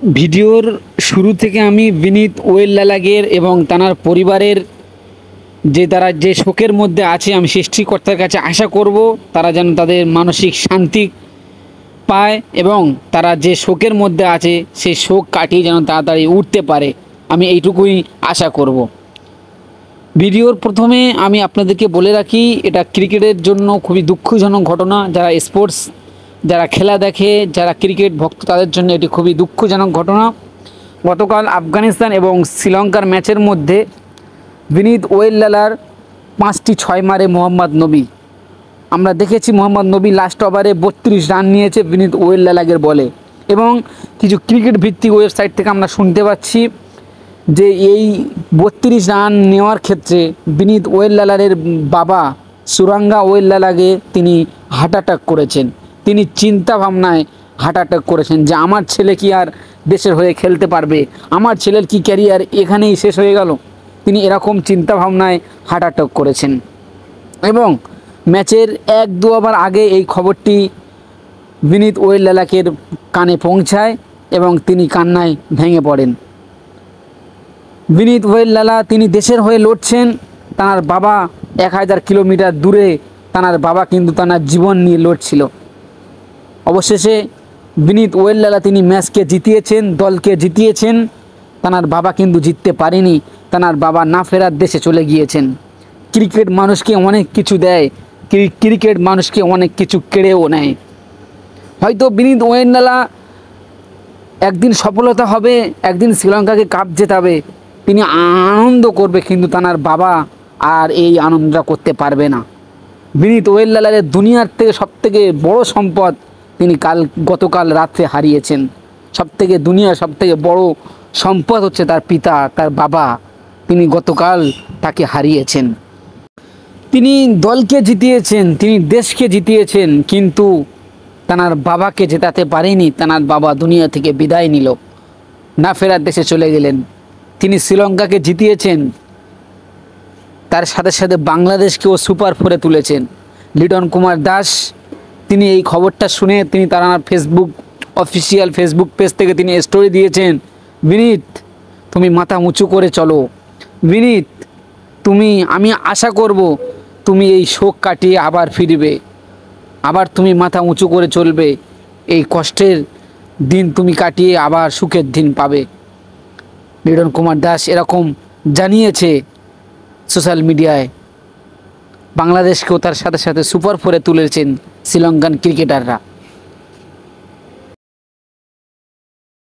ভিডিওর শুরু থেকে আমি বিনীত ওয়েল্লালাগের এবং তার পরিবারের তারা যে শোকের মধ্যে আছে, আমি সৃষ্টিকর্তার কাছে আশা করব তারা যেন তাদের মানসিক শান্তি পায় এবং তারা যে শোকের মধ্যে আছে সেই শোক কাটিয়ে যেন তাড়াতাড়ি উঠতে পারে, আমি এইটুকুই আশা করব। ভিডিওর প্রথমে আমি আপনাদেরকে বলে রাখি, এটা ক্রিকেটের জন্য খুবই দুঃখজনক ঘটনা। যারা স্পোর্টস, যারা খেলা দেখে, যারা ক্রিকেট ভক্ত, তাদের জন্য এটি খুবই দুঃখজনক ঘটনা। গতকাল আফগানিস্তান এবং শ্রীলঙ্কার ম্যাচের মধ্যে বিনীত ওয়েল্লালার 5টি 6 মারে মোহাম্মদ নবী। আমরা দেখেছি মোহাম্মদ নবী লাস্ট ওভারে 32 রান নিয়েছে বিনীত ওয়েল্লালাগের বলে। এবং কিছু ক্রিকেট ভিত্তিক ওয়েবসাইট থেকে আমরা শুনতে পাচ্ছি যে এই 32 রান নেওয়ার ক্ষেত্রে বিনীত ওয়েল্লালারের বাবা সুরাঙ্গা ওয়েল্লালাগে তিনি হার্ট অ্যাটাক করেছেন। তিনি চিন্তা ভাবনায় হার্ট অ্যাটাক করেছেন যে আমার ছেলে কি আর দেশের হয়ে খেলতে পারবে, আমার ছেলের কি ক্যারিয়ার এখানেই শেষ হয়ে গেল। তিনি এরকম চিন্তা ভাবনায় হার্ট অ্যাটাক করেছেন এবং ম্যাচের 1-2 ওভার আগে এই খবরটি বিনীত ওয়েল্লালাগের কানে পৌঁছায় এবং তিনি কান্নায় ভেঙে পড়েন। বিনীত ওয়েল্লালা তিনি দেশের হয়ে লড়ছেন, তার বাবা 1000 কিলোমিটার দূরে, তার বাবা কিন্তু তার জীবন নিয়ে লড়ছিল। অবশেষে বিনীত ওয়েল্লালা তিনি ম্যাচকে জিতিয়েছেন, দলকে জিতিয়েছেন। তার বাবা কিন্তু জিততে পারেনি, তার বাবা না ফেরার দেশে চলে গিয়েছেন। ক্রিকেট মানুষকে অনেক কিছু দেয়, ক্রিকেট মানুষকে অনেক কিছু কেড়েও নেয়। হয়তো বিনীত ওয়েল্লালা একদিন সফলতা হবে, একদিন শ্রীলঙ্কাকে কাপ জেতাবে, তিনি আনন্দ করবে, কিন্তু তার বাবা আর এই আনন্দটা করতে পারবে না। বিনীত ওয়েল্লালারের দুনিয়ার থেকে সবথেকে বড় সম্পদ তিনি গতকাল রাত্রে হারিয়েছেন। দুনিয়ার সবথেকে বড় সম্পদ হচ্ছে তার পিতা, তার বাবা। তিনি গতকাল তাকে হারিয়েছেন। তিনি দলকে জিতিয়েছেন, তিনি দেশকে জিতিয়েছেন, কিন্তু তার বাবাকে জেতাতে পারেনি। তার বাবা দুনিয়া থেকে বিদায় নিল, না ফেরার দেশে চলে গেলেন। তিনি শ্রীলঙ্কাকে জিতিয়েছেন, তার সাথে সাথে বাংলাদেশকেও সুপার 4-এ তুলেছেন। লিটন কুমার দাস তিনি এই খবরটা শুনে তিনি তার অফিসিয়াল ফেসবুক পেজ থেকে তিনি স্টোরি দিয়েছেন, বিনীত তুমি মাথা উঁচু করে চলো, বিনীত আমি আশা করব তুমি এই শোক কাটিয়ে আবার ফিরবে, আবার তুমি মাথা উঁচু করে চলবে, এই কষ্টের দিন তুমি কাটিয়ে আবার সুখের দিন পাবে। লিটন কুমার দাস এরকম জানিয়েছে সোশ্যাল মিডিয়ায়। বাংলাদেশকেও তার সাথে সাথে সুপার 4-এ তুলেছেন শ্রীলঙ্কান ক্রিকেটাররা।